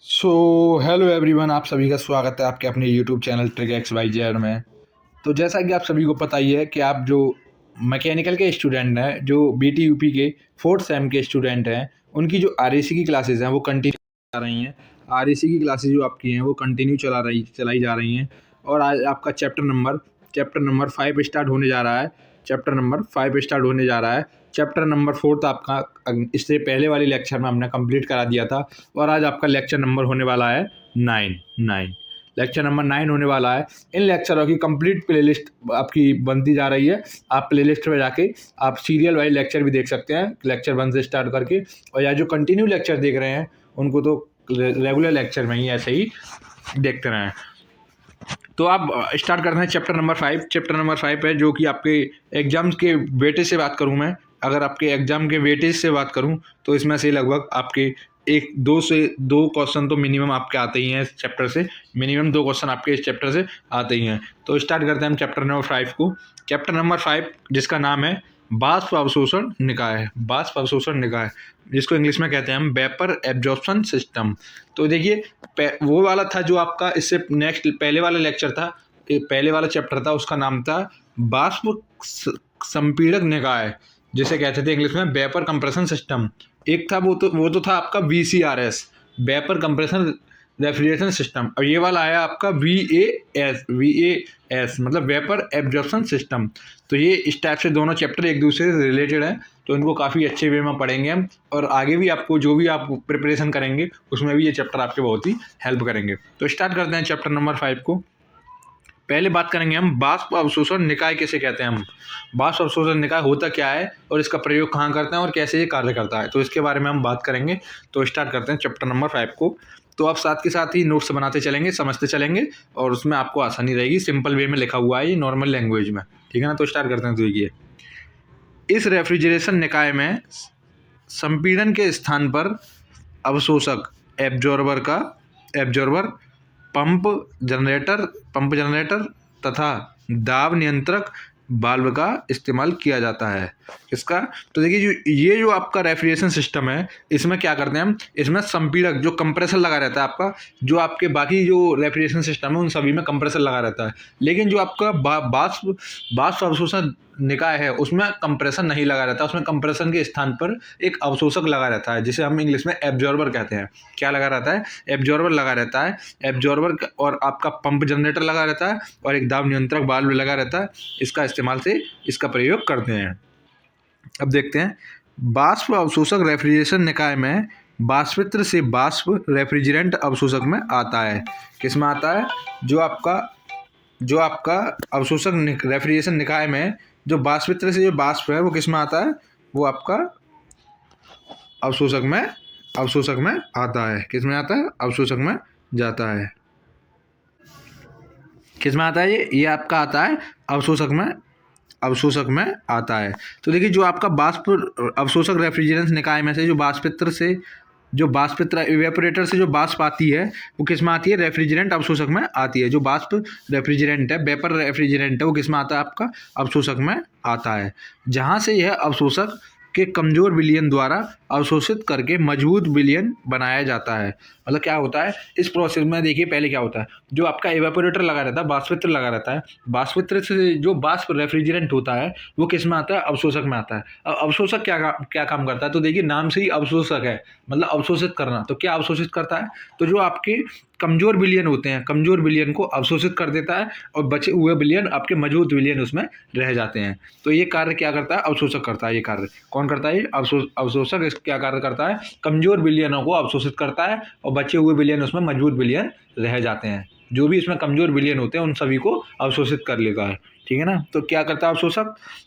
So hello everyone, आप सभी का स्वागत है आपके अपने YouTube channel trick X Y Z में। तो जैसा कि आप सभी को पता ही है कि आप जो मैकेनिकल के स्टूडेंट हैं, जो बीटी यूपी के फोर्थ सेम के स्टूडेंट हैं, उनकी जो आरएसी की क्लासेस हैं वो कंटिन्यू चला रही हैं। आरएसी की क्लासेस जो आपकी हैं वो कंटिन्यू चलाई जा रही हैं। और आज आपका चैप्टर नंबर 5 स्टार्ट होने जा रहा है। चैप्टर नंबर 4 आपका इससे पहले वाले लेक्चर में हमने कंप्लीट करा दिया था। और आज आपका लेक्चर नंबर होने वाला है 9। लेक्चर नंबर 9 होने वाला है। इन लेक्चरों की कंप्लीट प्लेलिस्ट आपकी बनती जा रही है। आप प्लेलिस्ट में जाके आप सीरियल वाइज लेक्चर भी देख सकते हैं, लेक्चर 1 से स्टार्ट करके। और या जो कंटिन्यू लेक्चर देख रहे हैं उनको तो रेगुलर लेक्चर में ही ऐसे ही देखते रहें। तो आप स्टार्ट करते हैं चैप्टर नंबर 5 है, जो कि आपके एग्जाम्स के वेटेज से बात करूं मैं। अगर आपके एग्जाम के वेटेज से बात करूं तो इसमें से लगभग आपके एक दो क्वेश्चन तो मिनिमम आपके आते ही हैं इस चैप्टर से। मिनिमम 2 क्वेश्चन आपके इस चैप्टर से आते ही हैं। तो स्टार्ट करते हैं हम चैप्टर नंबर 5 को। चैप्टर नंबर 5 जिसका नाम है बाष्प अवशोषण निकाय, जिसको इंग्लिश में कहते हैं हम वेपर एब्जॉर्प्शन सिस्टम। तो देखिए, वो वाला था जो आपका इससे नेक्स्ट पहले वाला लेक्चर था, पहले वाला चैप्टर था, उसका नाम था बाष्प संपीड़क निकाय, जिसे कहते थे इंग्लिश में वेपर कंप्रेशन सिस्टम। एक था वो तो था आपका VCRS, vapour compression refrigeration system. और ये वाला आया आपका VAS मतलब वेपर एब्जॉर्प्शन सिस्टम। तो ये इस टाइप से दोनों चैप्टर एक दूसरे से रिलेटेड हैं, तो इनको काफ़ी अच्छे वे में पढ़ेंगे हम। और आगे भी आपको जो भी आप प्रिपरेशन करेंगे उसमें भी ये चैप्टर आपके बहुत ही हेल्प करेंगे। तो स्टार्ट करते हैं चैप्टर नंबर 5 को। पहले बात करेंगे हम बाष्प अवशोषण निकाय किसे कहते हैं हम। बाष्प अवशोषण निकाय होता क्या है और इसका प्रयोग कहाँ करते हैं और कैसे ये कार्य करता है, तो इसके बारे में हम बात करेंगे। तो स्टार्ट करते हैं चैप्टर नंबर 5 को। तो आप साथ के साथ ही नोट्स बनाते चलेंगे, समझते चलेंगे, और उसमें आपको आसानी रहेगी। सिंपल वे में लिखा हुआ है ये, नॉर्मल लैंग्वेज में, ठीक है ना। तो स्टार्ट करते हैं। तो देखिए, इस रेफ्रिजरेशन निकाय में संपीड़न के स्थान पर अवशोषक एब्जॉर्बर पंप जनरेटर तथा दाब नियंत्रक वाल्व का इस्तेमाल किया जाता है। इसका तो देखिए, जो आपका रेफ्रिजरेशन सिस्टम है, इसमें क्या करते हैं हम, इसमें संपीड़क जो कंप्रेसर लगा रहता है आपका, जो आपके बाकी जो रेफ्रिजरेशन सिस्टम है उन सभी में कंप्रेसर लगा रहता है। लेकिन जो आपका बाष्प अवशोषण निकाय है उसमें कंप्रेसर नहीं लगा रहता। उसमें कंप्रेशन के स्थान पर एक अवशोषक लगा रहता है, जिसे हम इंग्लिश में एब्जॉर्बर कहते हैं। क्या लगा रहता है? एब्जॉर्बर लगा रहता है। और आपका पंप जनरेटर लगा रहता है और एक दाब नियंत्रक वाल्व लगा रहता है। इसका इस्तेमाल से इसका प्रयोग करते हैं। अब देखते हैं, बाष्प अवशोषक रेफ्रिजरेशन निकाय में बाष्पित्र से बाष्प रेफ्रिजरेंट अवशोषक में आता है। किस में आता है? जो आपका अवशोषक रेफ्रिजरेशन निकाय में जो बाष्पित्र से जो बाष्प है वो किस में आता है? वो आपका अवशोषक में आता है। किस में आता है? अवशोषक में जाता है। किस में आता है? ये आपका आता है अवशोषक में आता है। तो देखिए, जो आपका बाष्प अवशोषक रेफ्रिजरेंट निकाय में से जो बाष्पित्र इवेपोरेटर से जो बाष्प आती है वो किस में आती है? रेफ्रिजरेंट अवशोषक में आती है। जो बाष्प रेफ्रिजरेंट है, वेपर रेफ्रिजरेंट है, वो किस में आता है? आपका अवशोषक में आता है। जहाँ से यह अवशोषक के कमजोर विलयन द्वारा अवशोषित करके मजबूत विलयन बनाया जाता है। मतलब क्या होता है इस प्रोसेस में? देखिए, पहले क्या होता है, जो आपका इवेपोरेटर लगा रहता है, बाष्पित्र लगा रहता है, बाष्पित्र से जो बाष्प रेफ्रिजरेंट होता है वो किस में आता है? अवशोषक में आता है। अब अवशोषक क्या काम करता है? तो देखिए, नाम से ही अवशोषक है, मतलब अवशोषित करना। तो क्या अवशोषित करता है? तो जो आपके कमजोर विलयन होते हैं, कमजोर विलयन को अवशोषित कर देता है और बचे हुए विलयन आपके मजबूत विलयन उसमें रह जाते हैं। तो ये कार्य क्या करता है? अवशोषक करता है। ये कार्य कौन करता है? अवशोषक क्या कार्य करता है? कमजोर विलयनों को अवशोषित करता है और बचे हुए विलयन उसमें मजबूत विलयन रह जाते हैं। जो भी इसमें कमजोर विलयन होते हैं उन सभी को अवशोषित कर लेता है, ठीक है ना। तो क्या करता है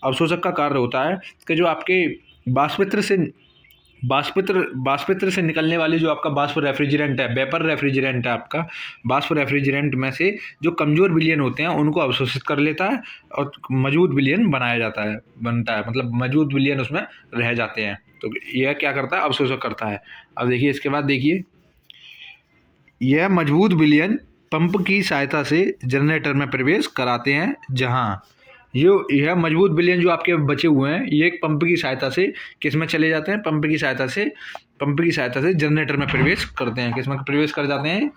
अवशोषक का कार्य होता है कि जो आपके बाष्पित्र से निकलने वाली जो आपका बाष्प रेफ्रिजरेंट है, वेपर रेफ्रिजरेंट है आपका, बाष्प रेफ्रिजरेंट में से जो कमजोर विलयन होते हैं उनको अवशोषित कर लेता है और मजबूत विलयन बनता है, मतलब मजबूत विलयन उसमें रह जाते हैं। तो यह क्या करता है? अवशोषक करता है। अब देखिए, इसके बाद देखिए, यह मजबूत विलयन पंप की सहायता से जनरेटर में प्रवेश कराते हैं, जहां यह मजबूत विलयन जो आपके बचे हुए हैं ये एक पंप की सहायता से किस में चले जाते हैं, पंप की सहायता से जनरेटर में प्रवेश करते हैं। किस में प्रवेश कर जाते हैं,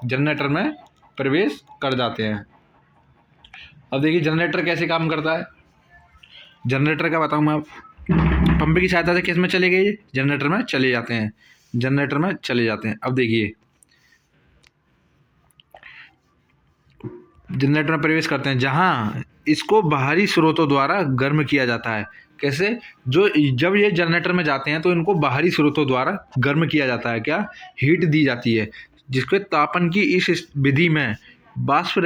जनरेटर में प्रवेश कर जाते हैं। अब देखिए जनरेटर कैसे काम करता है, जनरेटर का बताऊँ मैं आप, पंप की सहायता से किस में चले गए, जनरेटर में चले जाते हैं, जनरेटर में चले जाते हैं। अब देखिए जनरेटर में प्रवेश करते हैं जहां इसको बाहरी स्रोतों द्वारा गर्म किया जाता है। कैसे, जब ये जनरेटर में जाते हैं तो इनको बाहरी स्रोतों द्वारा गर्म किया जाता है, क्या, हीट दी जाती है, जिसके तापन की इस विधि में वाष्प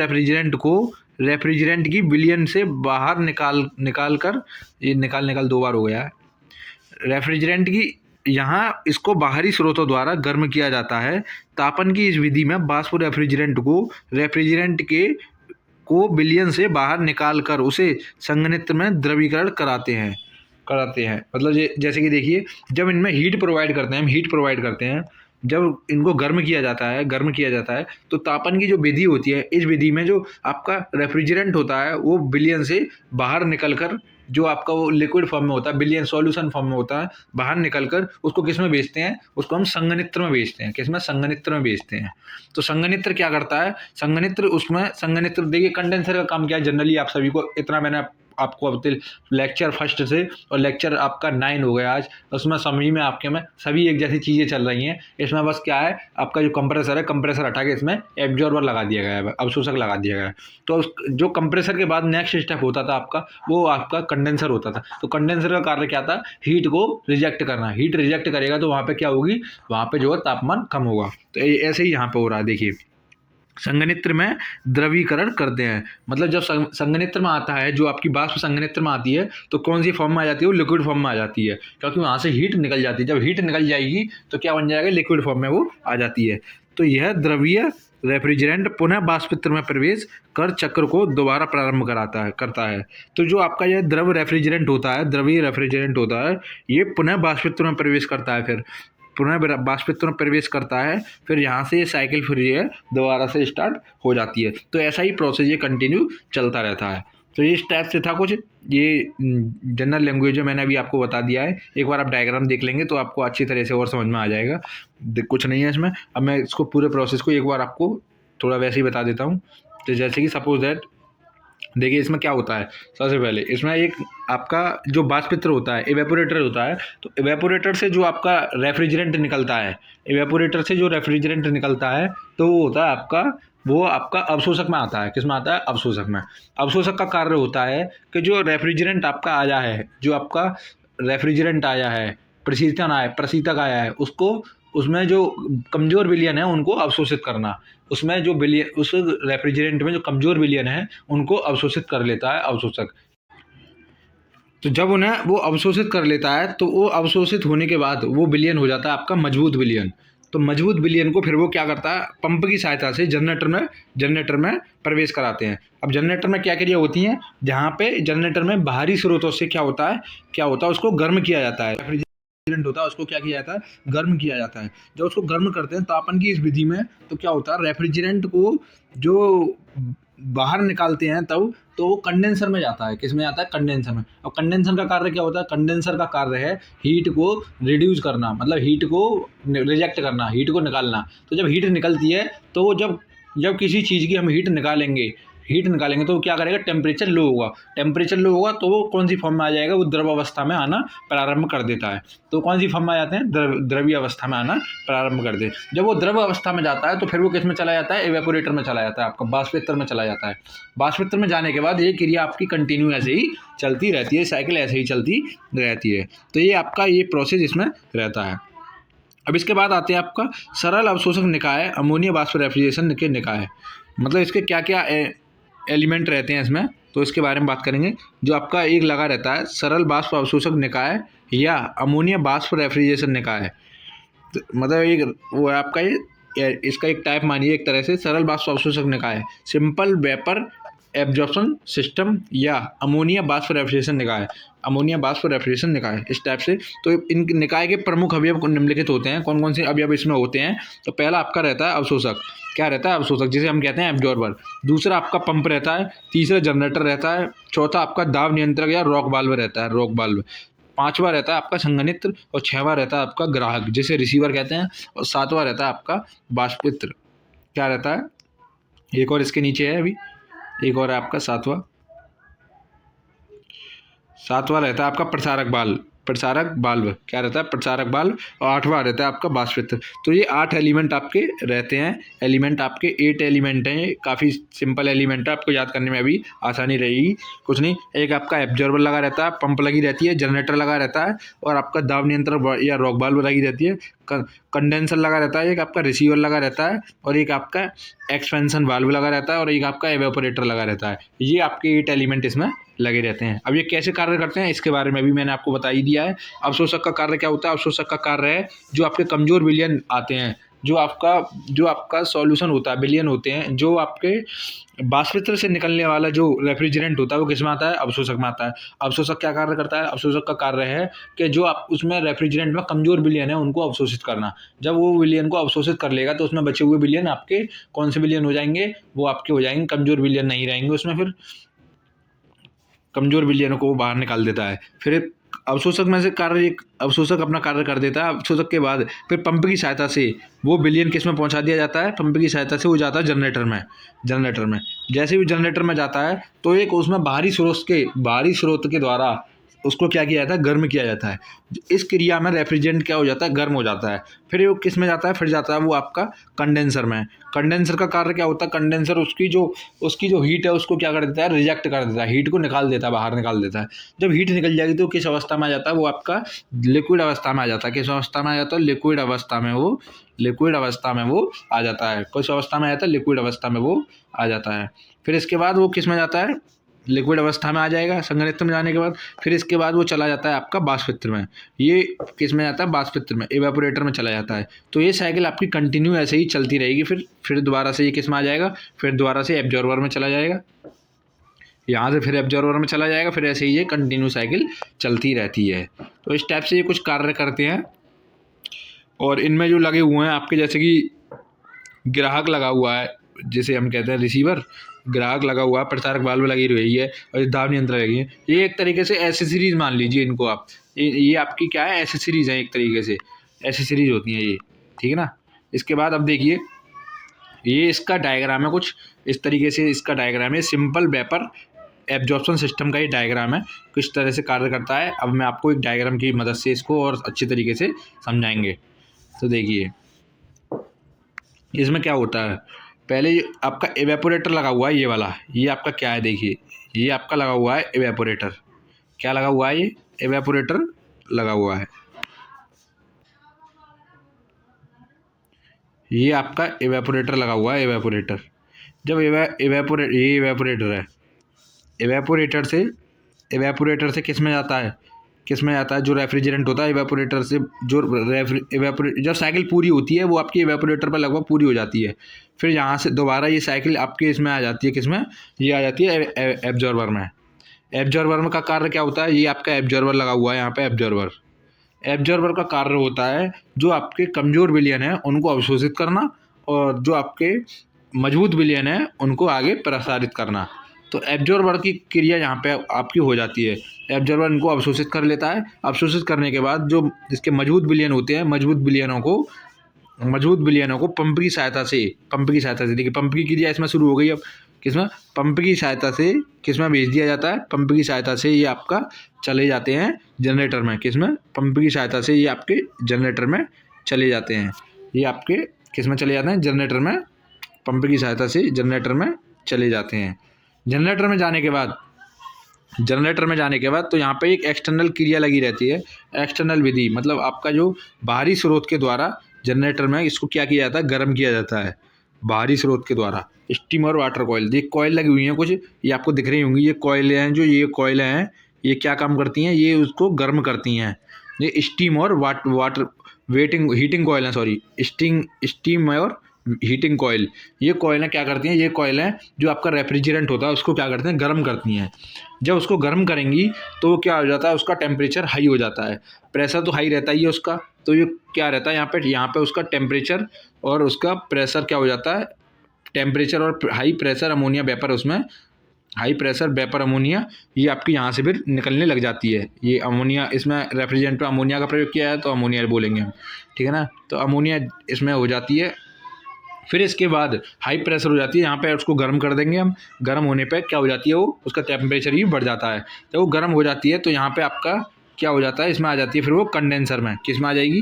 रेफ्रिजरेंट की विलयन से बाहर निकाल कर, ये निकाल 2 बार हो गया है, रेफ्रिजरेंट की यहाँ इसको बाहरी स्रोतों द्वारा गर्म किया जाता है। तापन की इस विधि में वाष्प रेफ्रिजरेंट को विलयन से बाहर निकाल कर उसे संघनित्र में द्रवीकरण कराते हैं। मतलब जैसे कि देखिए जब इनमें हीट प्रोवाइड करते हैं, जब इनको गर्म किया जाता है तो तापन की जो विधि होती है, इस विधि में जो आपका रेफ्रिजरेंट होता है वो विलयन से बाहर निकल कर, जो आपका वो लिक्विड फॉर्म में होता है, विलयन सॉल्यूशन फॉर्म में होता है, बाहर निकल कर उसको किस में बेचते हैं, उसको हम संघनित्र में बेचते हैं। किसमें, संघनित्र में बेचते हैं। तो संघनित्र क्या करता है, संघनित्र देखिए कंडेंसर का काम क्या है, जनरली आप सभी को इतना मैंने आपको अब तक लेक्चर फर्स्ट से और लेक्चर आपका 9 हो गया आज, उसमें समझ में आपके में सभी एक जैसी चीज़ें चल रही हैं। इसमें बस क्या है, आपका जो कंप्रेसर हटा के इसमें एब्जॉर्बर लगा दिया गया है, अवशोषक लगा दिया गया है। तो जो कंप्रेसर के बाद नेक्स्ट स्टेप होता था आपका, वो आपका कंडेंसर होता था। तो कंडेंसर का कार्य क्या था, हीट को रिजेक्ट करना। हीट रिजेक्ट करेगा तो वहाँ पर क्या होगी, वहाँ पर जो है तापमान कम होगा। तो ऐसे ही यहाँ पर हो रहा है। देखिए संघनित्र में द्रवीकरण करते हैं, मतलब जब संघनित्र में आता है, जो आपकी वाष्प संघनित्र में आती है तो कौन सी फॉर्म में आ जाती है, वो लिक्विड फॉर्म में आ जाती है, क्योंकि वहाँ से हीट निकल जाती है। जब हीट निकल जाएगी तो क्या बन जाएगा, लिक्विड फॉर्म में वो आ जाती है। तो यह द्रवीय रेफ्रिजरेंट पुनः वाष्पित्र में प्रवेश कर चक्र को दोबारा प्रारंभ करता है। तो जो आपका यह द्रवीय रेफ्रिजरेंट होता है, ये पुनः वाष्पित्र में प्रवेश करता है, पुनः वाष्पित्र में प्रवेश करता है, फिर यहाँ से ये साइकिल फिर ये दोबारा से स्टार्ट हो जाती है। तो ऐसा ही प्रोसेस ये कंटिन्यू चलता रहता है। तो इस टाइप से था कुछ, ये जनरल लैंग्वेज में मैंने अभी आपको बता दिया है। एक बार आप डायग्राम देख लेंगे तो आपको अच्छी तरह से और समझ में आ जाएगा। कुछ नहीं है इसमें। अब मैं इसको पूरे प्रोसेस को एक बार आपको थोड़ा वैसे ही बता देता हूँ। तो जैसे कि सपोज दैट, देखिए इसमें क्या होता है, सबसे पहले इसमें एक आपका जो वाष्पित्र होता है, इवेपोरेटर होता है। तो इवेपोरेटर से जो आपका रेफ्रिजरेंट निकलता है, तो वो होता है आपका अवशोषक में आता है। किस में आता है, अवशोषक में। अवशोषक का कार्य होता है कि जो रेफ्रिजरेंट आपका आया है, प्रशीतक आया है, उसको, उसमें जो कमज़ोर विलयन है उनको अवशोषित करना। उसमें जो विलयन, उस रेफ्रिजरेंट में जो कमज़ोर विलयन है उनको अवशोषित कर लेता है अवशोषक। तो जब उन्हें वो अवशोषित कर लेता है तो वो अवशोषित होने के बाद वो विलयन हो जाता है आपका मजबूत विलयन। तो मजबूत विलयन को फिर वो क्या करता है, पंप की सहायता से जनरेटर में प्रवेश कराते हैं। अब जनरेटर में क्या क्रिया होती है, जहाँ पे जनरेटर में बाहरी स्रोतों से क्या होता है उसको गर्म किया जाता है। रेफ्रिजरेंट होता है उसको क्या किया जाता है, गर्म किया जाता है। जब उसको गर्म करते हैं तापन की इस विधि में, तो क्या होता है, रेफ्रिजरेंट को जो बाहर निकालते हैं तब तो वो कंडेंसर में जाता है। किस में जाता है, कंडेंसर में। अब कंडेंसर का कार्य क्या होता है, कंडेंसर का कार्य है हीट को रिड्यूस करना, मतलब हीट को रिजेक्ट करना, हीट को निकालना। तो जब हीट निकलती है तो वो जब किसी चीज़ की हम हीट निकालेंगे तो वो क्या करेगा, टेम्परेचर लो होगा तो वो कौन सी फॉर्म में आ जाएगा, वो द्रव अवस्था में आना प्रारंभ कर देता है। तो कौन सी फॉर्म में आ जाते हैं, द्रवीय अवस्था में आना प्रारंभ कर दे। जब वो द्रव अवस्था में जाता है तो फिर वो किस में चला जाता है, इवेपोरेटर में चला जाता है, आपका वाष्पित्र में चला जाता है। वाष्पित्र में जाने के बाद ये क्रिया आपकी कंटिन्यू ऐसे ही चलती रहती है, साइकिल ऐसे ही चलती रहती है। तो ये आपका ये प्रोसेस इसमें रहता है। अब इसके बाद आते हैं आपका सरल अवशोषक निकाय, अमोनिया वाष्प रेफ्रिजरेशन के निकाय। मतलब इसके क्या क्या एलिमेंट रहते हैं इसमें, तो इसके बारे में बात करेंगे। जो आपका एक लगा रहता है सरल वाष्प अवशोषक निकाय या अमोनिया वाष्प रेफ्रिजरेशन निकाय। तो मतलब एक वो आपका इसका एक टाइप मानिए, एक तरह से सरल वाष्प अवशोषक निकाय, सिंपल वेपर एब्जॉर्प्शन सिस्टम या अमोनिया बाष्प रेफ्रिजरेशन निकाय, अमोनिया बाष्प रेफ्रिजरेशन निकाय, इस टाइप से। तो इन निकाय के प्रमुख अवयव निम्नलिखित होते हैं। कौन कौन से अवयव इसमें होते हैं? तो पहला आपका रहता है अवशोषक। क्या रहता है? अवशोषक, जिसे हम कहते हैं एब्जॉर्बर। दूसरा आपका पंप रहता है। तीसरा जनरेटर रहता है। चौथा आपका दाब नियंत्रक या रॉक वाल्व रहता है, रॉक वाल्व। पांचवा रहता है आपका संघनित्र, और छठवां रहता है आपका ग्राहक, जिसे रिसीवर कहते हैं, और सातवां रहता है आपका बाष्पित्र। क्या रहता है? एक और इसके नीचे है, अभी एक और है आपका सातवां रहता है आपका प्रसारक बाल्व, प्रसारक बाल्व। क्या रहता है? प्रसारक बाल्व। और आठवां रहता है आपका बाष्पित्र। तो ये 8 एलिमेंट आपके रहते हैं। एलिमेंट आपके 8 एलिमेंट हैं। काफ़ी सिंपल एलिमेंट है, आपको याद करने में अभी आसानी रहेगी। कुछ नहीं, एक आपका एब्जॉर्बर लगा रहता है, पंप लगी रहती है, जनरेटर लगा रहता है, और आपका दाब नियंत्रक या रॉक बाल्व लगी रहती है, कंडेंसर लगा रहता है, एक आपका रिसीवर लगा रहता है, और एक आपका एक्सपेंशन वाल्व लगा रहता है, और एक आपका एवेपोरेटर लगा रहता है। ये आपके 8 एलिमेंट इसमें लगे रहते हैं। अब ये कैसे कार्य करते हैं इसके बारे में भी मैंने आपको बता ही दिया है। अवशोषक का कार्य क्या होता है? अवशोषक का कार्य है, जो आपके कमजोर विलयन आते हैं, जो आपका सॉल्यूशन होता है, विलयन होते हैं, जो आपके बाष्पित्र से निकलने वाला जो रेफ्रिजरेंट होता है वो किसमें आता है? अवशोषक में आता है। अवशोषक क्या कार्य करता है? अवशोषक का कार्य है कि जो आप उसमें रेफ्रिजरेंट में कमजोर विलयन है उनको अवशोषित करना। जब वो विलयन को अवशोषित कर लेगा तो उसमें बचे हुए विलयन आपके कौन से विलयन हो जाएंगे? वो आपके हो जाएंगे कमजोर विलयन नहीं रहेंगे उसमें, फिर कमजोर विलयनों को वो बाहर निकाल देता है। फिर अवशोषक में से कार्य, एक अवशोषक अपना कार्य कर देता है। अवशोषक के बाद फिर पंप की सहायता से वो विलयन किस में पहुंचा दिया जाता है? पंप की सहायता से वो जाता है जनरेटर में। जनरेटर में जैसे भी जनरेटर में जाता है तो एक उसमें बाहरी स्रोत के द्वारा उसको क्या किया जाता है? गर्म किया जाता है। इस क्रिया में रेफ्रिजरेंट क्या हो जाता है? गर्म हो जाता है। फिर वो किस में जाता है? फिर जाता है वो आपका कंडेंसर में। कंडेंसर का कार्य क्या होता है? कंडेंसर उसकी जो हीट है उसको क्या कर देता है? रिजेक्ट कर देता है, हीट को निकाल देता है, बाहर निकाल देता है। जब हीट निकल जाएगी तो किस अवस्था में आ जाता है? वो आपका लिक्विड अवस्था में आ जाता है। किस अवस्था में आ जाता है? लिक्विड अवस्था में वो आ जाता है। किस अवस्था में आ जाता है? लिक्विड अवस्था में वो आ जाता है। फिर इसके बाद वो किस में जाता है? लिक्विड अवस्था में आ जाएगा संघनित्र में जाने के बाद। फिर इसके बाद वो चला जाता है आपका बाष्पित्र में। ये किस में जाता है? बाष्पित्र में, एवेपोरेटर में चला जाता है। तो ये साइकिल आपकी कंटिन्यू ऐसे ही चलती रहेगी। फिर दोबारा से ये किस में आ जाएगा? फिर दोबारा से एब्जॉर्बर में चला जाएगा, यहाँ से फिर एब्जॉर्बर में चला जाएगा। फिर ऐसे ही ये कंटिन्यू साइकिल चलती रहती है। तो इस टाइप से ये कुछ कार्य करते हैं। और इनमें जो लगे हुए हैं आपके, जैसे कि ग्राहक लगा हुआ है, जिसे हम कहते हैं रिसीवर, ग्राहक लगा हुआ है, प्रसारक वाल्व लगी रही है, और दाब नियंत्रक लगी है। ये एक तरीके से एसेसरीज मान लीजिए इनको आप। ये आपकी क्या है? एसेसरीज है, एक तरीके से एसेसरीज होती हैं ये, ठीक है ना। इसके बाद अब देखिए, ये इसका डायग्राम है कुछ इस तरीके से। इसका डायग्राम है सिंपल वेपर एब्जॉर्प्शन सिस्टम का। ये डायग्राम है, किस तरह से कार्य करता है। अब मैं आपको एक डायग्राम की मदद से इसको और अच्छी तरीके से समझाएंगे। तो देखिए इसमें क्या होता है। पहले आपका एवेपोरेटर लगा हुआ है, ये वाला, ये आपका क्या है? देखिए ये आपका लगा हुआ है एवेपोरेटर। क्या लगा हुआ है? ये एवेपोरेटर लगा हुआ है। ये आपका एवेपोरेटर लगा हुआ है, एवेपोरेटर। जब ये एवेपोरेटर है, एवेपोरेटर से किस में जाता है? जो रेफ्रिजरेंट होता है एवेपोरेटर से, जब साइकिल पूरी होती है वो आपकी एवेपोरेटर पर लगभग पूरी हो जाती है। फिर यहाँ से दोबारा ये साइकिल आपके इसमें आ जाती है, किसमें? ये आ जाती है एब्जॉर्बर में। एब्जॉर्बर में का कार्य क्या होता है? ये आपका एब्जॉर्बर लगा हुआ है यहाँ पे। एब्जॉर्बर का कार्य होता है जो आपके कमज़ोर विलयन है उनको अवशोषित करना, और जो आपके मजबूत विलयन है उनको आगे प्रसारित करना। तो एब्जॉर्बर की क्रिया यहाँ पे आपकी हो जाती है। एब्जॉर्बर इनको अवशोषित कर लेता है। अवशोषित करने के बाद जो इसके मजबूत विलयन होते हैं, मजबूत विलयनों को पंप की सहायता से देखिए पंप की क्रिया इसमें शुरू हो गई। अब किसमें? पंप की सहायता से किसमें भेज दिया जाता है? पंप की सहायता से ये आपका चले जाते हैं जनरेटर में। किसमें? पंप की सहायता से ये आपके जनरेटर में चले जाते हैं। ये आपके किसमें चले जाते हैं? जनरेटर में। पंप की सहायता से जनरेटर में चले जाते हैं। जनरेटर में जाने के बाद तो यहाँ पे एक एक्सटर्नल क्रिया लगी रहती है। एक्सटर्नल विधि मतलब आपका जो बाहरी स्रोत के द्वारा जनरेटर में इसको क्या किया जाता है? गर्म किया जाता है बाहरी स्रोत के द्वारा। स्टीम और वाटर कॉइल, ये कॉइल लगी हुई हैं कुछ, ये आपको दिख रही होंगी। ये कॉइलें हैं, ये कॉइलें हैं, ये क्या काम करती हैं? ये उसको गर्म करती हैं। ये स्टीम और वाटर हीटिंग कॉइल है, सॉरी, स्टीम और हीटिंग कॉइल, ये कॉइलें क्या करती हैं, ये कॉइलें जो आपका रेफ्रिजरेंट होता है उसको क्या करते हैं, गर्म करती हैं। जब उसको गर्म करेंगी तो वो क्या हो जाता है, उसका टेम्परेचर हाई हो जाता है। प्रेशर तो हाई रहता ही है उसका, तो ये क्या रहता है यहाँ पे उसका टेम्परेचर और उसका प्रेशर क्या हो जाता है, टेम्परेचर और हाई प्रेशर अमोनिया वेपर, उसमें हाई प्रेशर वेपर अमोनिया ये आपकी यहाँ से फिर निकलने लग जाती है। ये अमोनिया, इसमें रेफ्रिजरेंट में अमोनिया का प्रयोग किया है तो अमोनिया बोलेंगे हम, ठीक है ना। तो अमोनिया इसमें हो जाती है। फिर इसके बाद हाई प्रेशर हो जाती है, यहाँ पे उसको गर्म कर देंगे हम। गर्म होने पे क्या हो जाती है, वो उसका टेम्परेचर ही बढ़ जाता है। जब वो गर्म हो जाती है तो यहाँ पे आपका क्या हो जाता है, इसमें आ जाती है फिर वो कंडेंसर में। किस में आ जाएगी,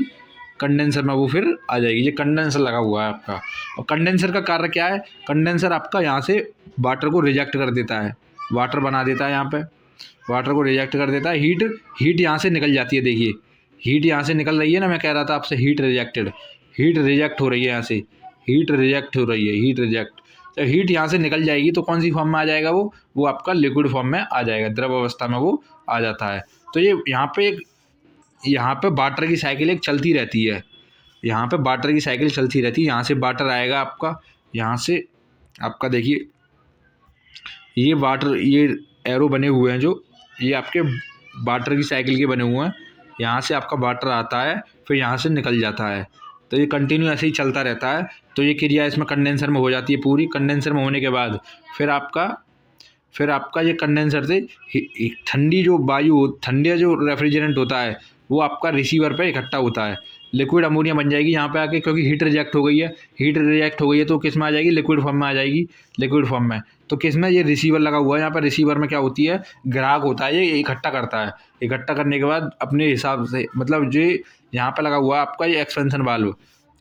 कंडेंसर में वो फिर आ जाएगी। ये कंडेंसर लगा हुआ है आपका। और कंडेंसर का कार्य क्या है, कंडेंसर आपका यहाँ से वाटर को रिजेक्ट कर देता है, वाटर बना देता है यहाँ पे, वाटर को रिजेक्ट कर देता है। हीट यहाँ से निकल जाती है, देखिए हीट यहाँ से निकल रही है ना, मैं कह रहा था आपसे हीट रिजेक्टेड, हीट रिजेक्ट हो रही है यहाँ से, हीट रिजेक्ट हो रही है, हीट रिजेक्ट। जब हीट यहाँ से निकल जाएगी तो कौन सी फॉर्म में आ जाएगा, वो आपका लिक्विड फॉर्म में आ जाएगा, द्रव अवस्था में वो आ जाता है। तो ये यहाँ पे वाटर की साइकिल एक चलती रहती है, यहाँ पे वाटर की साइकिल चलती रहती है। यहाँ से वाटर आएगा आपका, यहाँ से आपका देखिए ये वाटर, ये एरो बने हुए हैं जो, ये आपके वाटर की साइकिल के बने हुए हैं। यहाँ से आपका वाटर आता है, फिर यहाँ से निकल जाता है। तो ये कंटिन्यू ऐसे ही चलता रहता है। तो ये क्रिया इसमें कंडेंसर में हो जाती है पूरी। कंडेंसर में होने के बाद फिर आपका ये कंडेंसर से ठंडी जो वायु, ठंडा जो रेफ्रिजरेंट होता है वो आपका रिसीवर पे इकट्ठा होता है, लिक्विड अमोनिया बन जाएगी यहाँ पे आके, क्योंकि हीट रिजेक्ट हो गई है। हीट रिजेक्ट हो गई है तो किस में आ जाएगी, लिक्विड फॉर्म में आ जाएगी, लिक्विड फॉर्म में। तो किस में, ये रिसीवर लगा हुआ है यहाँ पर। रिसीवर में क्या होती है, ग्राहक होता है, ये इकट्ठा करता है। इकट्ठा करने के बाद अपने हिसाब से, मतलब जो यहाँ पे लगा हुआ है आपका ये एक्सपेंशन वाल्व,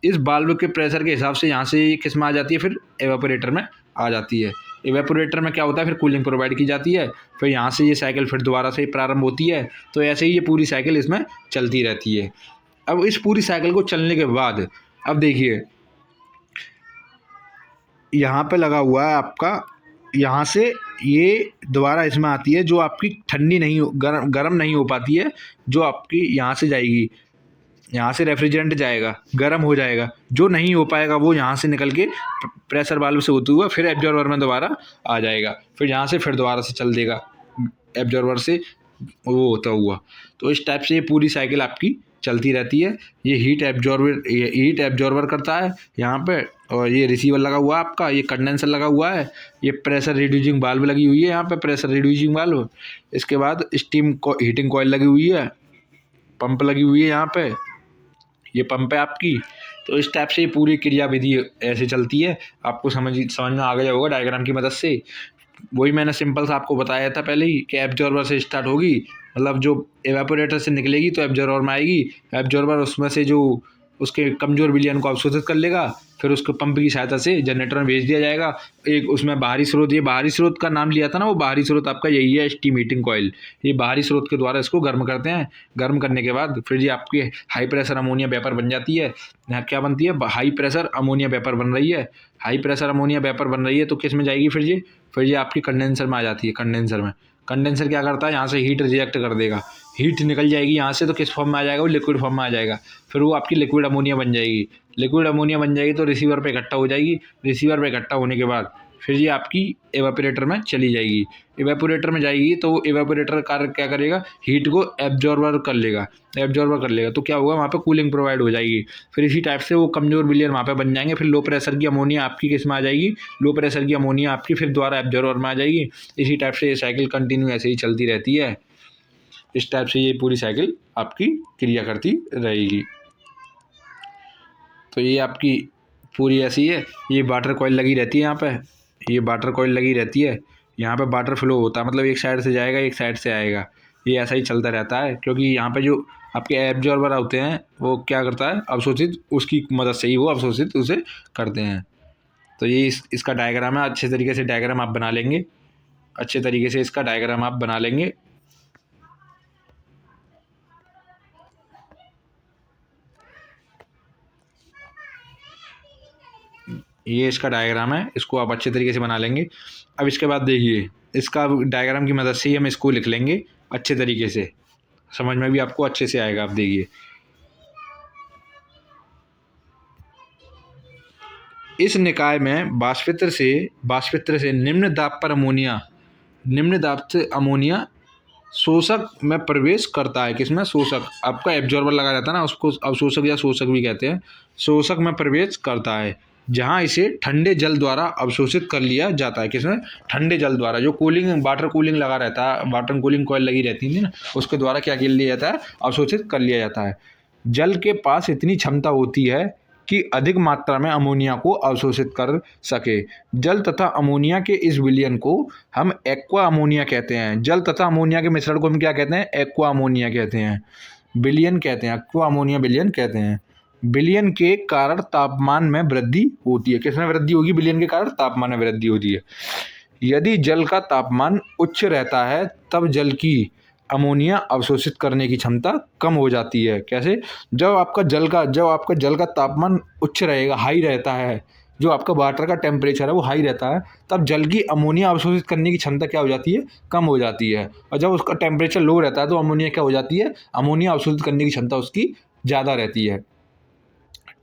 इस वाल्व के प्रेशर के हिसाब से यहाँ से ये किस में आ जाती है, फिर एवापोरेटर में आ जाती है। एवेपोरेटर में क्या होता है, फिर कूलिंग प्रोवाइड की जाती है। फिर यहाँ से ये साइकिल फिर दोबारा से प्रारंभ होती है। तो ऐसे ही ये पूरी साइकिल इसमें चलती रहती है। अब इस पूरी साइकिल को चलने के बाद अब देखिए यहाँ पे लगा हुआ है आपका, यहाँ से ये दोबारा इसमें आती है जो आपकी ठंडी नहीं हो, गर्म नहीं हो पाती है, जो आपकी यहाँ से जाएगी, यहाँ से रेफ्रिजरेंट जाएगा, गर्म हो जाएगा। जो नहीं हो पाएगा वो यहाँ से निकल के प्रेशर वाल्व से होते हुआ फिर एब्जॉर्वर में दोबारा आ जाएगा। फिर यहाँ से फिर दोबारा से चल देगा एब्जॉर्वर से वो होता हुआ। तो इस टाइप से ये पूरी साइकिल आपकी चलती रहती है। ये हीट एब्जॉर्वर करता है यहाँ पे, और ये रिसीवर लगा हुआ है आपका, ये कंडेंसर लगा हुआ है, ये प्रेशर रिड्यूसिंग वाल्व लगी हुई है यहाँ पे, प्रेशर रिड्यूसिंग वाल्व। इसके बाद हीटिंग कॉइल लगी हुई है, पंप लगी हुई है यहाँ पे, ये पंप है आपकी। तो इस टाइप से पूरी क्रियाविधि ऐसे चलती है। आपको समझ में आ गया होगा डायग्राम की मदद से। वही मैंने सिंपल सा आपको बताया था पहले ही कि एब्जॉर्बर से स्टार्ट होगी, मतलब जो एवापोरेटर से निकलेगी तो एब्जॉर्बर में आएगी। एब्जॉर्बर उसमें से जो उसके कमज़ोर विलयन को अवशोषित कर लेगा, फिर उसको पंप की सहायता से जनरेटर में भेज दिया जाएगा। एक उसमें बाहरी स्रोत, ये बाहरी स्रोत का नाम लिया था ना, वो बाहरी स्रोत आपका यही है, स्टीम हीटिंग कॉइल। ये बाहरी स्रोत के द्वारा इसको गर्म करते हैं। गर्म करने के बाद फिर ये आपकी हाई प्रेशर अमोनिया वेपर बन जाती है। यहाँ क्या बनती है, हाई प्रेशर अमोनिया वेपर बन रही है। हाई प्रेशर अमोनिया वेपर बन रही है तो किस में जाएगी, फिर ये आपकी कंडेंसर में आ जाती है। कंडेंसर में कंडेंसर क्या करता है, यहाँ से हीट रिजेक्ट कर देगा, हीट निकल जाएगी यहाँ से, तो किस फॉर्म में आ जाएगा, वो लिक्विड फॉर्म में आ जाएगा। फिर वो आपकी लिक्विड अमोनिया बन जाएगी। लिक्विड अमोनिया बन जाएगी तो रिसीवर पे इकट्ठा हो जाएगी। रिसीवर पे इकट्ठा होने के बाद फिर ये आपकी एवापोरेटर में चली जाएगी। एवापोरेटर में जाएगी तो एवापोरेटर कार्य क्या करेगा, हीट को एब्जॉर्बर कर लेगा, तो क्या होगा, वहाँ पे कूलिंग प्रोवाइड हो जाएगी। फिर इसी टाइप से वो कमजोर विलियन वहाँ पे बन जाएंगे। फिर लो प्रेशर की अमोनिया आपकी किस में आ जाएगी, लो प्रेशर की अमोनिया आपकी फिर दोबारा एब्जॉर्बर में आ जाएगी। इसी टाइप से ये साइकिल कंटिन्यू ऐसे ही चलती रहती है। इस टाइप से ये पूरी साइकिल आपकी क्रिया करती रहेगी। तो ये आपकी पूरी ऐसी है। ये वाटर कॉइल लगी रहती है यहाँ पे, ये वाटर कॉइल लगी रहती है। यहाँ पे वाटर फ्लो होता है, मतलब एक साइड से जाएगा एक साइड से आएगा। ये ऐसा ही चलता रहता है, क्योंकि यहाँ पे जो आपके एब्जॉर्बर होते हैं वो क्या करता है, अवशोषित, उसकी मदद से ही वो अवशोषित उसे करते हैं। तो ये इसका डायग्राम है। अच्छे तरीके से डायग्राम आप बना लेंगे, अच्छे तरीके से इसका डायग्राम आप बना लेंगे। ये इसका डायग्राम है, इसको आप अच्छे तरीके से बना लेंगे। अब इसके बाद देखिए, इसका डायग्राम की मदद से ही हम इसको लिख लेंगे अच्छे तरीके से, समझ में भी आपको अच्छे से आएगा। आप देखिए, इस निकाय में वाष्पित्र से निम्न दाब से अमोनिया शोषक में प्रवेश करता है। किसमें? शोषक। आपका एब्जॉर्बर लगा रहता है ना, उसको अवशोषक या शोषक भी कहते हैं। शोषक में प्रवेश करता है, जहां इसे ठंडे जल द्वारा अवशोषित कर लिया जाता है। किसमें? ठंडे जल द्वारा। जो कूलिंग वाटर कूलिंग लगा रहता है, वाटर कूलिंग कॉइल लगी रहती है ना, उसके द्वारा क्या कर लिया जाता है? अवशोषित कर लिया जाता है। जल के पास इतनी क्षमता होती है कि अधिक मात्रा में अमोनिया को अवशोषित कर सके। जल तथा अमोनिया के इस विलयन को हम एक्वा अमोनिया कहते हैं। जल तथा अमोनिया के मिश्रण को हम क्या कहते हैं? एक्वा अमोनिया कहते हैं, विलयन कहते हैं, एक्वा अमोनिया विलयन कहते हैं। विलयन के कारण तापमान में वृद्धि होती है। किसमें वृद्धि होगी? विलयन के कारण तापमान में वृद्धि होती है। यदि जल का तापमान उच्च रहता है तब जल की अमोनिया अवशोषित करने की क्षमता कम हो जाती है। कैसे? जब आपका जल का तापमान उच्च रहेगा, हाई रहता है, जो आपका वाटर का टेम्परेचर है वो हाई रहता है, तब जल की अमोनिया अवशोषित करने की क्षमता क्या हो जाती है? कम हो जाती है। और जब उसका टेम्परेचर लो रहता है तो अमोनिया क्या हो जाती है? अमोनिया अवशोषित करने की क्षमता उसकी ज़्यादा रहती है।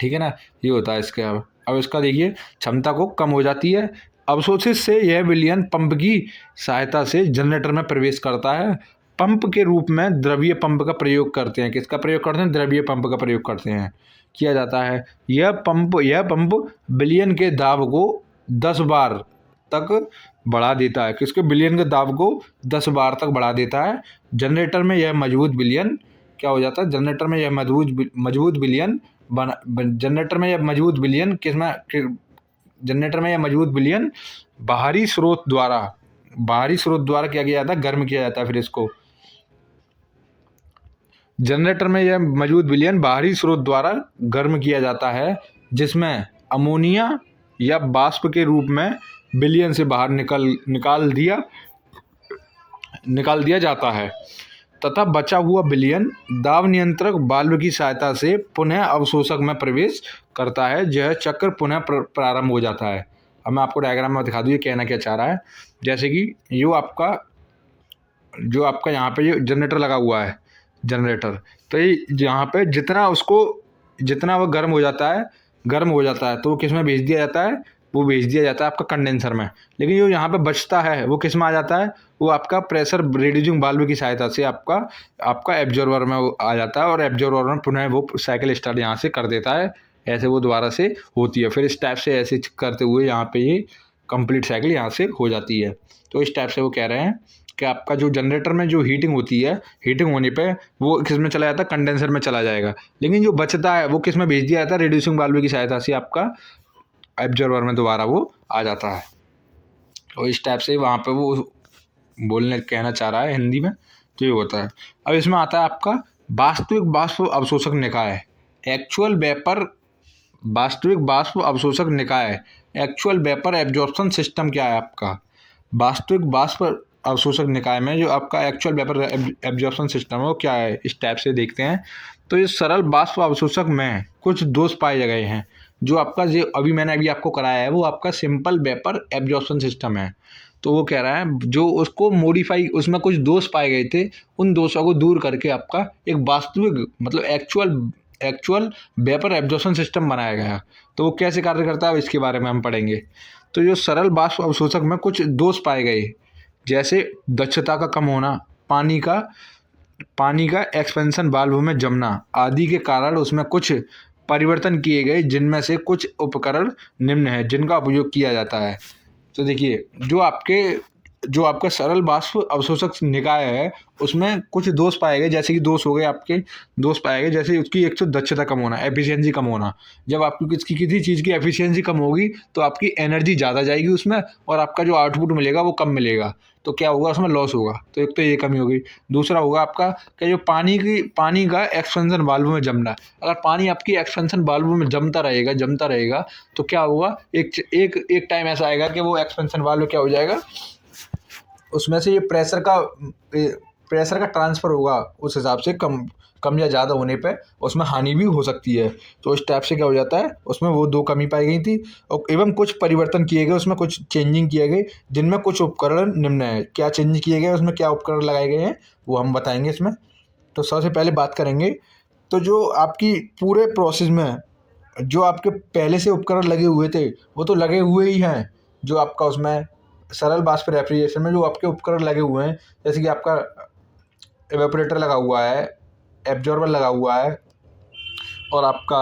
ठीक है ना? ये होता है इसके। अब इसका देखिए, क्षमता को कम हो जाती है। अवशोषित से यह विलयन पंप की सहायता से जनरेटर में प्रवेश करता है। पंप के रूप में द्रवीय पंप का प्रयोग करते हैं। किसका प्रयोग करते हैं? द्रवीय पंप का प्रयोग करते हैं, किया जाता है। यह पंप विलयन के दाब को 10 बार तक बढ़ा देता है। किसके? विलयन के दाब को 10 बार तक बढ़ा देता है। जनरेटर में यह मजबूत विलयन क्या हो जाता है? जनरेटर में यह मजबूत विलयन जनरेटर में यह मजबूत विलयन जनरेटर में यह मजबूत विलयन बाहरी स्रोत द्वारा क्या किया जाता है? गर्म किया जाता है। फिर इसको जनरेटर में यह मजबूत विलयन बाहरी स्रोत द्वारा गर्म किया जाता है, जिसमें अमोनिया या वाष्प के रूप में विलयन से बाहर निकाल दिया जाता है तथा बचा हुआ विलयन दाब नियंत्रक वाल्व की सहायता से पुनः अवशोषक में प्रवेश करता है। यह चक्र पुनः प्रारंभ हो जाता है। अब मैं आपको डायग्राम में दिखा दूँ ये कहना क्या चाह रहा है। जैसे कि जो आपका यहाँ पे ये जनरेटर लगा हुआ है, तो ये यहाँ पे जितना वो गर्म हो जाता है तो वो किस में भेज दिया जाता है? वो भेज दिया जाता है आपका कंडेंसर में। लेकिन जो यहाँ पे बचता है वो किस में आ जाता है? वो आपका प्रेशर रिड्यूसिंग वाल्व की सहायता से आपका एब्जॉर्बर में वो आ जाता है, और एब्जॉर्बर में पुनः वो साइकिल स्टार्ट यहाँ से कर देता है। ऐसे वो दोबारा से होती है। फिर इस टाइप से ऐसे करते हुए यहाँ पे ये कंप्लीट साइकिल यहाँ से हो जाती है। तो इस टाइप से वो कह रहे हैं कि आपका जो जनरेटर में जो हीटिंग होती है, हीटिंग होने पे वो किस में चला जाता है? कंडेंसर में चला जाएगा। लेकिन जो बचता है वो किस में भेज दिया जाता है? रिड्यूसिंग वाल्व की सहायता से आपका एब्जॉर्बर में दोबारा वो आ जाता है। और इस टाइप से वहाँ पे वो कहना चाह रहा है हिंदी में, तो ये होता है। अब इसमें आता है आपका वास्तविक वाष्प अवशोषक निकाय, वास्तविक वाष्प अवशोषक निकाय, एक्चुअल वेपर एब्जॉर्प्शन सिस्टम क्या है आपका? वास्तविक वाष्प अवशोषक निकाय में जो आपका एक्चुअल वेपर एब्जॉर्प्शन सिस्टम है वो क्या है? इस टाइप से देखते हैं। तो इस सरल वाष्प अवशोषक में कुछ दोष पाए गए हैं। जो आपका मैंने अभी आपको कराया है वो आपका सिंपल वेपर एब्जॉर्प्शन सिस्टम है। तो वो कह रहा है जो उसको मॉडिफाई, उसमें कुछ दोष पाए गए थे, उन दोषों को दूर करके आपका एक वास्तविक मतलब एक्चुअल वेपर एब्जॉर्प्शन सिस्टम बनाया गया। तो वो कैसे कार्य करता है इसके बारे में हम पढ़ेंगे। तो जो सरल वाष्प अवशोषक में कुछ दोष पाए गए, जैसे दक्षता का कम होना, पानी का एक्सपेंशन वाल्व में जमना आदि के कारण उसमें कुछ परिवर्तन किए गए, जिनमें से कुछ उपकरण निम्न है जिनका उपयोग किया जाता है। तो देखिए, जो आपका सरल वाष्प अवशोषक निकाय है उसमें कुछ दोष पाए गए। जैसे कि दोष पाए गए जैसे उसकी एक तो दक्षता कम होना, एफिशिएंसी कम होना। जब आपकी किसी चीज़ की एफिशिएंसी कम होगी तो आपकी एनर्जी ज़्यादा जाएगी उसमें, और आपका जो आउटपुट मिलेगा वो कम मिलेगा, तो क्या होगा? उसमें लॉस होगा। तो एक तो ये कमी होगी। दूसरा होगा आपका कि जो पानी का एक्सपेंशन वाल्व में जमना। अगर पानी आपकी एक्सपेंशन वाल्व में जमता रहेगा तो क्या होगा? एक टाइम ऐसा आएगा कि वो एक्सपेंशन वाल्व क्या हो जाएगा, उसमें से ये प्रेशर का ट्रांसफ़र होगा, उस हिसाब से कम या ज़्यादा होने पे उसमें हानि भी हो सकती है। तो इस टाइप से क्या हो जाता है, उसमें वो दो कमी पाई गई थी, और एवं कुछ परिवर्तन किए गए, उसमें कुछ चेंजिंग किए गए, जिनमें कुछ उपकरण निम्न है। क्या चेंज किए गए, उसमें क्या उपकरण लगाए गए हैं वो हम बताएंगे इसमें। तो सबसे पहले बात करेंगे तो जो आपकी पूरे प्रोसेस में जो आपके पहले से उपकरण लगे हुए थे वो तो लगे हुए ही हैं, जो आपका उसमें सरल बाष्प रेफ्रिजरेशन में जो आपके उपकरण लगे हुए हैं, जैसे कि आपका इवेपोरेटर लगा हुआ है, एब्जॉर्बर लगा हुआ है, और आपका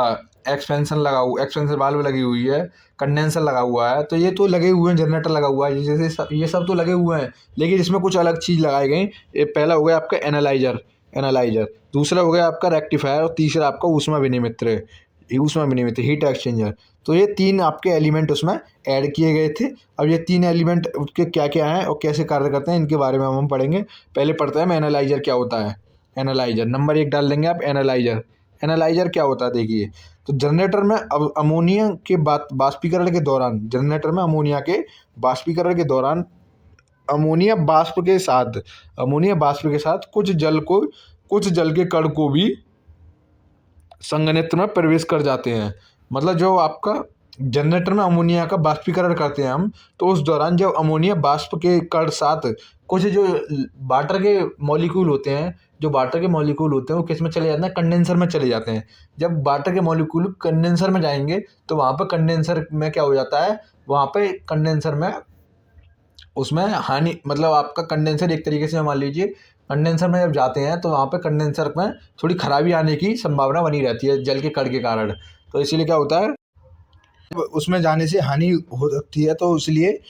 एक्सपेंशन वाल्व लगी हुई है, कंडेंसर लगा हुआ है, तो ये तो लगे हुए हैं, जनरेटर लगा हुआ है, जैसे ये सब तो लगे हुए हैं। लेकिन इसमें कुछ अलग चीज़ लगाई गई। ये पहला हो गया आपका एनालाइजर, दूसरा हो गया आपका रेक्टिफायर, और तीसरा आपका ऊष्मा विनिमित्र हीट एक्सचेंजर। तो ये 3 आपके एलिमेंट उसमें ऐड किए गए थे। अब ये 3 एलिमेंट उसके क्या क्या हैं और कैसे कार्य करते हैं, इनके बारे में हम पढ़ेंगे। पहले पढ़ते हैं एनालाइजर क्या होता है। एनालाइजर नंबर 1 डाल देंगे आप। एनालाइजर क्या होता है देखिए। तो जनरेटर में अब अमोनिया के बाष्पीकरण के दौरान, अमोनिया बाष्प के साथ कुछ जल के कण को भी संघनित्र में प्रवेश कर जाते हैं। मतलब जो आपका जनरेटर में अमोनिया का बाष्पीकरण करते हैं हम, तो उस दौरान जब अमोनिया बाष्प के कण साथ कुछ जो वाटर के मॉलिक्यूल होते हैं, वो किस में चले जाते हैं, कंडेंसर में चले जाते हैं। जब वाटर के मॉलिक्यूल कंडेंसर में जाएंगे तो वहाँ पर कंडेंसर में क्या हो जाता है, वहाँ पे कंडेंसर में उसमें हानि, मतलब आपका कंडेंसर एक तरीके से मान लीजिए, कंडेंसर में जब जाते हैं तो वहाँ पे कंडेंसर में थोड़ी खराबी आने की संभावना बनी रहती है जल के कण के कारण। तो इसीलिए क्या होता है, उसमें जाने से हानि हो सकती है, तो इसलिए